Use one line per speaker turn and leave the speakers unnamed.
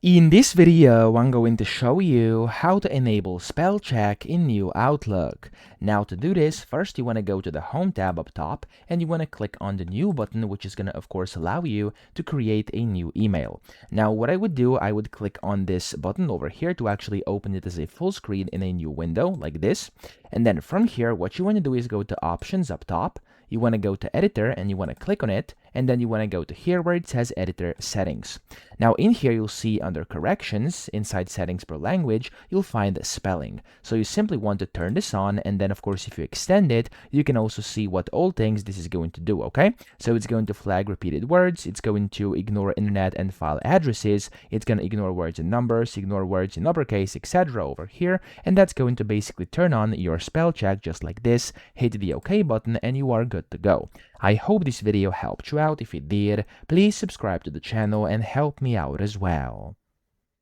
In this video, I'm going to show you how to enable spell check in New Outlook. Now to do this, first you want to go to the Home tab up top and you want to click on the New button, which is going to of course allow you to create a new email. Now what I would do, I would click on this button over here to actually open it as a full screen in a new window like this. And then from here, what you want to do is go to Options up top. You want to go to Editor and you want to click on it, and then you want to go to here where it says Editor Settings. Now in here you'll see under Corrections, inside Settings per Language, you'll find Spelling. So you simply want to turn this on, and then of course if you extend it, you can also see what all things this is going to do, okay? So it's going to flag repeated words, it's going to ignore internet and file addresses, it's going to ignore words and numbers, ignore words in uppercase, etc. over here, and that's going to basically turn on your spell check just like this. Hit the OK button and you are good to go. I hope this video helped you out. If it did, please subscribe to the channel and help me out as well.